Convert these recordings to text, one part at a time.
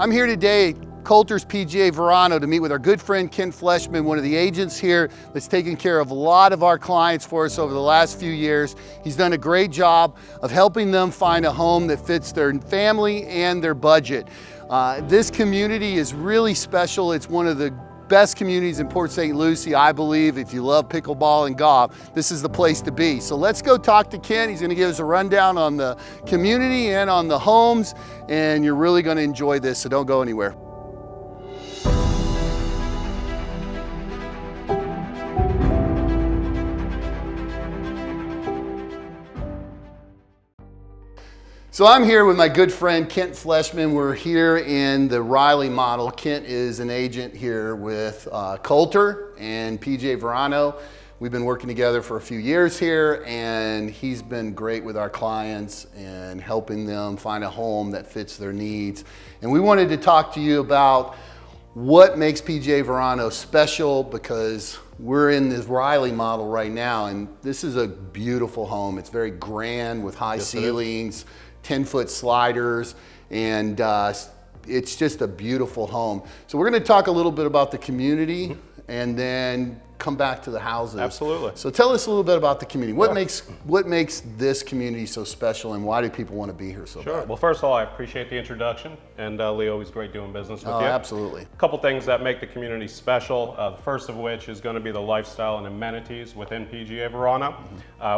I'm here today at Coulter's PGA Verano to meet with our good friend Kent Fleshman, one of the agents here that's taken care of a lot of our clients for us over the last few years. He's done a great job of helping them find a home that fits their family and their budget. This community is really special. It's one of the best communities in Port St. Lucie, I believe. If you love pickleball and golf, this is the place to be. So let's go talk to Kent. He's going to give us a rundown on the community and on the homes, and you're really going to enjoy this, so don't go anywhere. So I'm here with my good friend Kent Fleshman. We're here in the Riley model. Kent is an agent here with Coulter and PGA Verano. We've been working together for a few years here, and he's been great with our clients and helping them find a home that fits their needs. And we wanted to talk to you about what makes PGA Verano special, because we're in this Riley model right now, and this is a beautiful home. It's very grand with high ceilings, 10-foot sliders, and it's just a beautiful home. So we're going to talk a little bit about the community and then come back to the houses. Absolutely. So tell us a little bit about the community. What makes this community so special, and why do people want to be here so bad? Well, first of all, I appreciate the introduction, and Leo, always great doing business with you. Absolutely. A couple things that make the community special, the first of which is going to be the lifestyle and amenities within PGA Verano.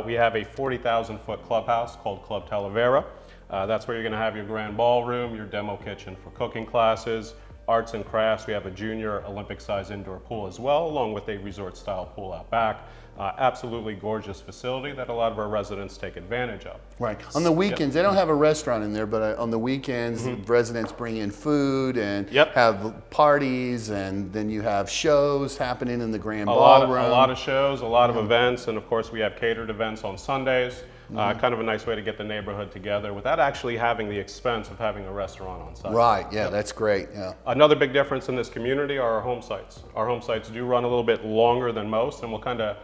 We have a 40,000-foot clubhouse called Club Talavera. That's where you're going to have your grand ballroom, your demo kitchen for cooking classes, arts and crafts. We have a junior Olympic-sized indoor pool as well, along with a resort-style pool out back. Absolutely gorgeous facility that a lot of our residents take advantage of. Right. On the weekends, they don't have a restaurant in there, but on the weekends, residents bring in food and have parties, and then you have shows happening in the grand ballroom. A lot of shows, a lot of events, and of course we have catered events on Sundays. Kind of a nice way to get the neighborhood together without actually having the expense of having a restaurant on site. Right, yeah, that's great. Yeah. Another big difference in this community are our home sites. Our home sites do run a little bit longer than most, and we'll kind of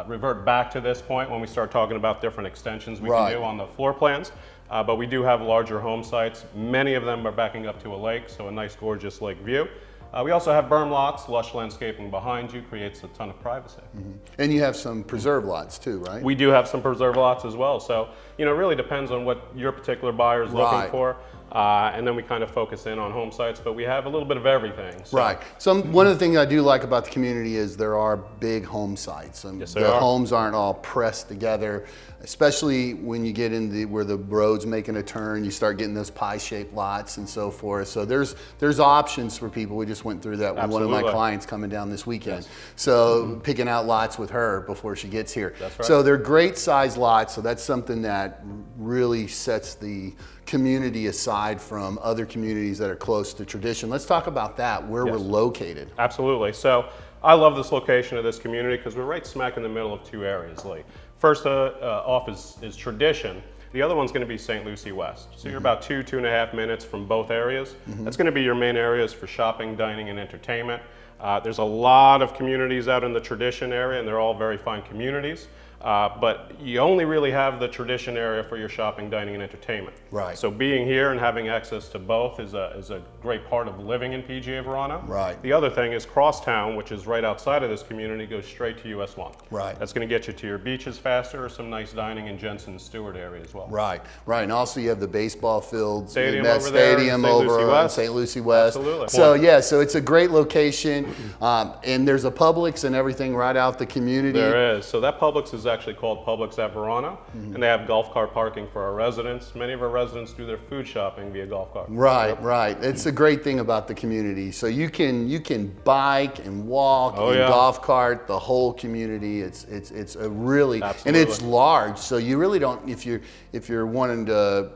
revert back to this point when we start talking about different extensions we can do on the floor plans. But we do have larger home sites. Many of them are backing up to a lake, so a nice gorgeous lake view. We also have berm lots. Lush landscaping behind you creates a ton of privacy. And you have some preserve lots too, right? We do have some preserve lots as well. So, it really depends on what your particular buyer is looking for. And then we kind of focus in on home sites, but we have a little bit of everything. So. Right. So one of the things I do like about the community is there are big home sites. The homes aren't all pressed together, especially when you get into where the road's making a turn, you start getting those pie-shaped lots and so forth. So there's options for people. We just went through that with one of my clients coming down this weekend. So picking out lots with her before she gets here. That's right. So they're great size lots. So that's something that really sets the community aside from other communities that are close to tradition. Let's talk about that, where we're located. Absolutely. So I love this location of this community because we're right smack in the middle of two areas. First off is tradition. The other one's going to be St. Lucie West. So you're about 2.5 minutes from both areas. That's going to be your main areas for shopping, dining, and entertainment. There's a lot of communities out in the tradition area, and they're all very fine communities. But you only really have the tradition area for your shopping, dining, and entertainment. Right. So being here and having access to both is a great part of living in PGA Verano. Right. The other thing is Crosstown, which is right outside of this community, goes straight to US 1. Right. That's going to get you to your beaches faster, or some nice dining in Jensen and Stewart area as well. Right, right. And also you have the baseball fields, stadium that over there, stadium over in St. Lucie West. Absolutely. So yeah, so it's a great location, and there's a Publix and everything right out the community. There is. So that Publix is actually called Publix at Verano, and they have golf cart parking for our residents. Many of our residents do their food shopping via golf cart. Right, right. It's a great thing about the community. So you can bike and walk and golf cart the whole community. It's a really and it's large. So you really don't, if you're wanting to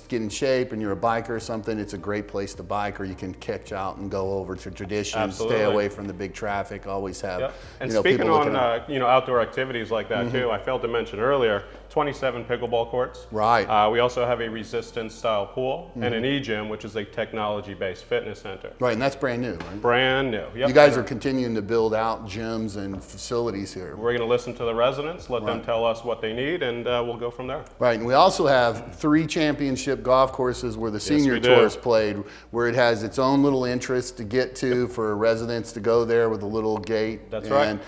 get in shape and you're a biker or something, it's a great place to bike, or you can catch out and go over to tradition. Stay away from the big traffic. Always have and speaking on outdoor activities like that too. too. I failed to mention earlier, 27 pickleball courts. Right. We also have a resistance style pool and an e-gym, which is a technology-based fitness center. Right, and that's brand new, right? Brand new. Yep. You guys are continuing to build out gyms and facilities here. We're going to listen to the residents, let them tell us what they need, and we'll go from there. Right, and we also have 3 championship golf courses where the senior we do. tour is played, where it has its own little entrance to get to for residents to go there with a little gate. That's right.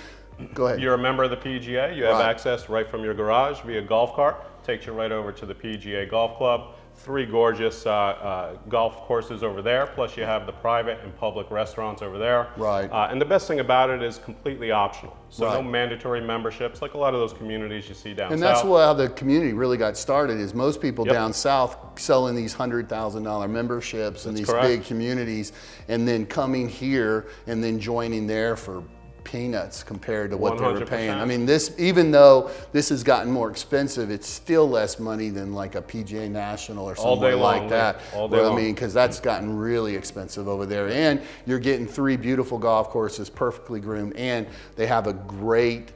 Go ahead. You're a member of the PGA. You have Right. access right from your garage via golf cart. Takes you right over to the PGA Golf Club. 3 gorgeous golf courses over there. Plus you have the private and public restaurants over there. Right. And the best thing about it is completely optional. So no Right. mandatory memberships like a lot of those communities you see down And south. that's how the community really got started, is most people down south selling these $100,000 memberships in these correct. big communities, and then coming here and then joining there for peanuts compared to what they were paying. 100%. I mean, this, even though this has gotten more expensive, it's still less money than like a PGA National or All somewhere day like long, that. all day Well, I long. mean, because that's gotten really expensive over there. And you're getting 3 beautiful golf courses, perfectly groomed, and they have a great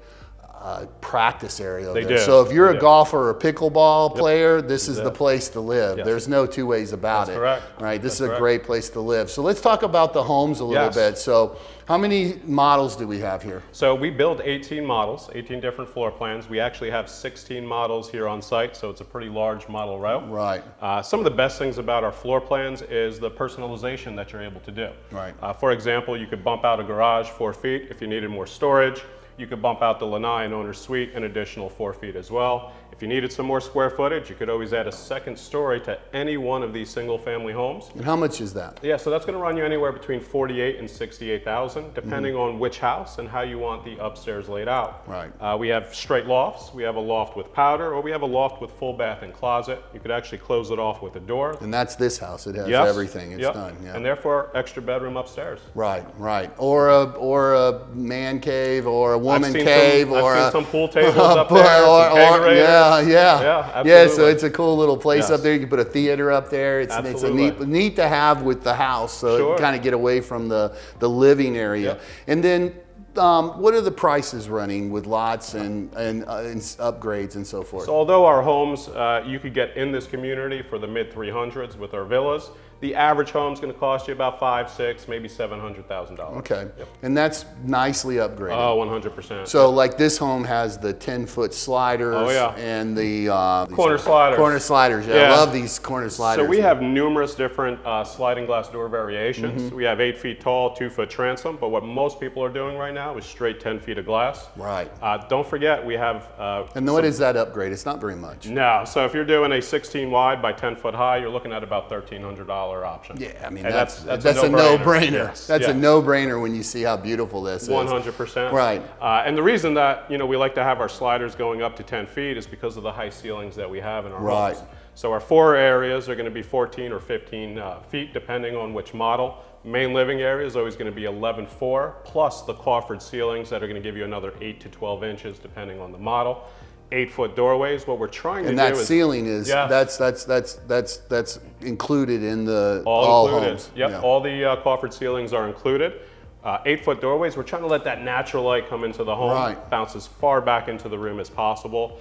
practice area over They there. do. So if you're They a do. golfer or a pickleball player, this is the place to live. Yes. There's no 2 ways about That's it. correct. Right? This That's is a correct. great place to live. So let's talk about the homes a little Yes. bit. So how many models do we have here? So we build 18 models, 18 different floor plans. We actually have 16 models here on site, so it's a pretty large model row. Right. Some of the best things about our floor plans is the personalization that you're able to do. Right. For example, you could bump out a garage 4 feet if you needed more storage. You could bump out the lanai and owner's suite an additional 4 feet as well. If you needed some more square footage, you could always add a second story to any one of these single family homes. And how much is that? Yeah, so that's going to run you anywhere between 48 and 68,000, depending on which house and how you want the upstairs laid out. Right. We have straight lofts. We have a loft with powder, or we have a loft with full bath and closet. You could actually close it off with a door. And that's this house. It has Yes. everything. It's Yep. done. Yeah. And therefore, extra bedroom upstairs. Right, right. Or a man cave or a woman seen cave some- or I've seen a some pool tables up there, some kegerators. yeah, absolutely. so it's a cool little place Yes. up there. You can put a theater up there. It's a Absolutely. neat to have with the house, so Sure. you kind of get away from the living area. Yep. And then what are the prices running with lots and upgrades and so forth? So although our homes, you could get in this community for the mid 300s with our villas, the average home is going to cost you about $500,000, $600,000, maybe $700,000. Okay, and that's nicely upgraded. Oh, 100%. So like this home has the 10-foot sliders Oh, yeah. and the Corner sliders. Corner sliders, yeah. I Yeah. love these corner sliders. So we have numerous different sliding glass door variations. Mm-hmm. We have 8 feet tall, 2-foot transom, but what most people are doing right now is straight 10 feet of glass. Right. Don't forget, we have... And then what is that upgrade? It's not very much. No, so if you're doing a 16 wide by 10 foot high, you're looking at about $1,300 option. Yeah, I mean, And that's a a no-brainer. Yes, That's a yes. no-brainer when you see how beautiful this is. 100%. Right. And the reason that we like to have our sliders going up to 10 feet is because of the high ceilings that we have in our Right. homes. So our 4 areas are going to be 14 or 15 feet, depending on which model. Main living area is always going to be 11.4, plus the coffered ceilings that are going to give you another 8 to 12 inches, depending on the model. 8-foot doorways. What we're trying to And do that is ceiling is Yes. that's included in the all included. homes. Yep, Yeah. all the coffered ceilings are included. 8-foot doorways. We're trying to let that natural light come into the home, Right. bounce as far back into the room as possible.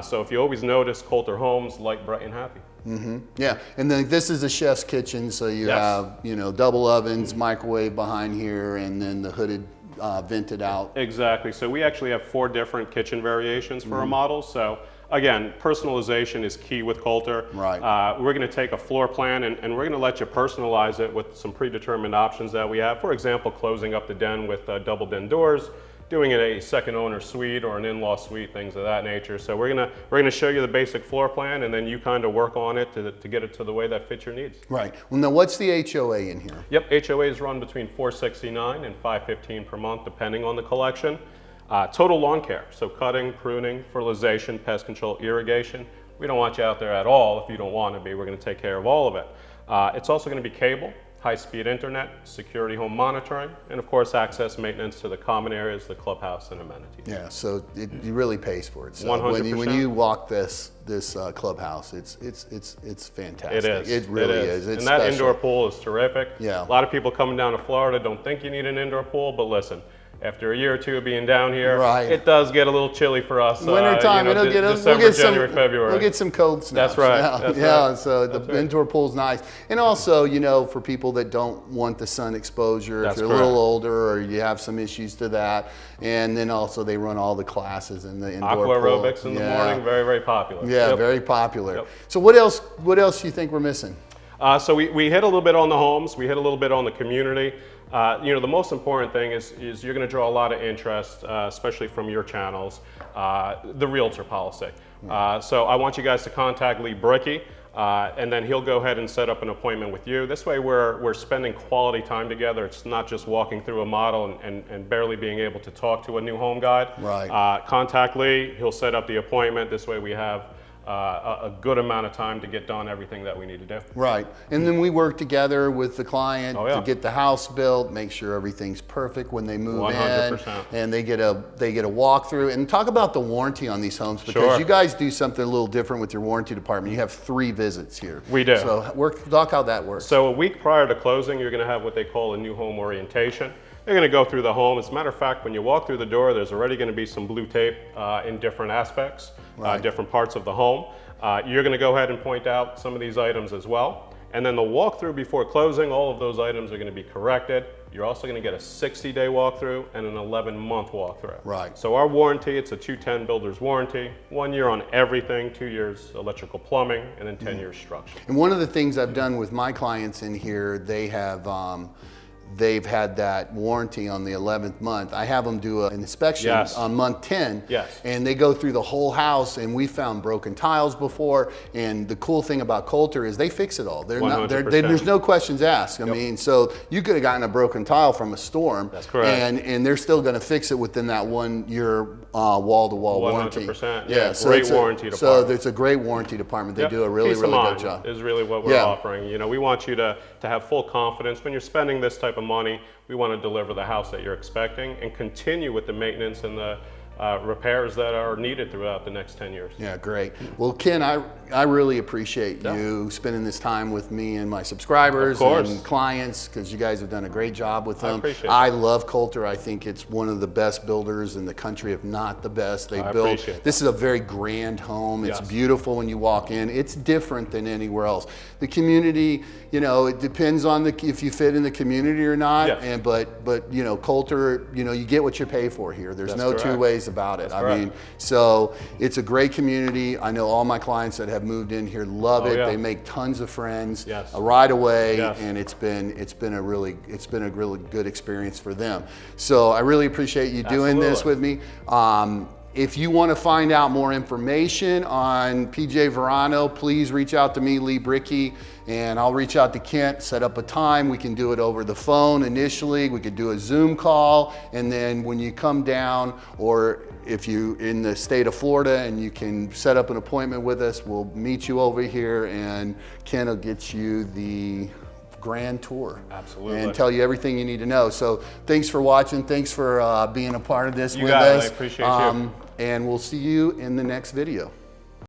So if you always notice, Coulter Homes, light, bright, and happy. Yeah, and then this is a chef's kitchen, so you Yes. have double ovens, microwave behind here, and then the hooded vented out. Exactly. So we actually have 4 different kitchen variations for our Mm-hmm. models. So again, personalization is key with Coulter. Right. We're going to take a floor plan and we're going to let you personalize it with some predetermined options that we have. For example, closing up the den with double den doors, doing it a second owner suite or an in-law suite, things of that nature. So we're gonna show you the basic floor plan, and then you kind of work on it to get it to the way that fits your needs. Right. Well, now what's the HOA in here? Yep, HOAs run between $469 and $515 per month, depending on the collection. Total lawn care, so cutting, pruning, fertilization, pest control, irrigation. We don't want you out there at all if you don't want to be. We're going to take care of all of it. It's also going to be cable, high-speed internet, security home monitoring, and of course access maintenance to the common areas, the clubhouse, and amenities. Yeah, so it really pays for it. So 100%. when you walk this clubhouse, it's fantastic. It is. It really is. It's and that special. indoor pool is terrific. Yeah. A lot of people coming down to Florida don't think you need an indoor pool, but listen, after a year or two of being down here, Right. it does get a little chilly for us. Wintertime, you know, December, January, February. We'll get some cold snaps. That's right. Yeah, That's yeah. right. So the indoor pool's nice, and also, you know, for people that don't want the sun exposure, That's if you're correct. a little older or you have some issues to that, and then also they run all the classes in the indoor Aqua pool. aerobics in the morning, very, very popular. Yeah, Yep. very popular. Yep. So what else? What else do you think we're missing? So we hit a little bit on the homes, we hit a little bit on the community. You know, the most important thing is you're going to draw a lot of interest, especially from your channels, the realtor policy. So I want you guys to contact Lee Bricky, and then he'll go ahead and set up an appointment with you. This way we're spending quality time together. It's not just walking through a model and barely being able to talk to a new home guide. Right. Contact Lee, he'll set up the appointment. This way we have a good amount of time to get done everything that we need to do. Right, and then we work together with the client Oh, yeah. to get the house built, make sure everything's perfect when they move 100%. in, and they get a walkthrough. And talk about the warranty on these homes, because Sure. you guys do something a little different with your warranty department. You have 3 visits here. We do. So talk how that works. So a week prior to closing, you're going to have what they call a new home orientation. They're going to go through the home. As a matter of fact, when you walk through the door, there's already going to be some blue tape in different aspects, Right. different parts of the home. You're going to go ahead and point out some of these items as well. And then the walkthrough before closing, all of those items are going to be corrected. You're also going to get a 60-day walkthrough and an 11-month walkthrough. Right. So our warranty, it's a 210 builder's warranty, 1 year on everything, 2 years electrical plumbing, and then 10 years structure. And one of the things I've done with my clients in here, they've had that warranty on the 11th month. I have them do an inspection Yes. on month 10, Yes. and they go through the whole house, and we found broken tiles before. And the cool thing about Coulter is they fix it all. They're not, 100%. there's no questions asked. I mean, so you could have gotten a broken tile from a storm. That's correct. And they're still going to fix it within that 1 year wall-to-wall warranty. 100%. Yeah, so great it's warranty So department. it's a great warranty department. They Yep. do a really, Peace of really good mind job. is really what we're Yeah. offering. You know, we want you to have full confidence when you're spending this type of money. We want to deliver the house that you're expecting and continue with the maintenance and the repairs that are needed throughout the next 10 years. Yeah, great. Well, Ken, I really appreciate you spending this time with me and my subscribers and clients, because you guys have done a great job with them. I love Coulter. I think it's one of the best builders in the country, if not the best. They build. This is a very grand home. It's beautiful when you walk in. It's different than anywhere else. The community, you know, it depends on if you fit in the community or not. And but you know, Coulter, you know, you get what you pay for here. There's no two ways about it. I mean, so it's a great community. I know all my clients that have moved in here love it. They make tons of friends right away, and it's been a really good experience for them. So I really appreciate you doing this with me. If you want to find out more information on PGA Verano, please reach out to me, Lee Bricky, and I'll reach out to Kent, set up a time. We can do it over the phone initially. We could do a Zoom call, and then when you come down, or if you're in the state of Florida and you can set up an appointment with us, we'll meet you over here, and Kent will get you the grand tour. Absolutely. And tell you everything you need to know. So thanks for watching. Thanks for being a part of this with us. us. I appreciate you. And we'll see you in the next video.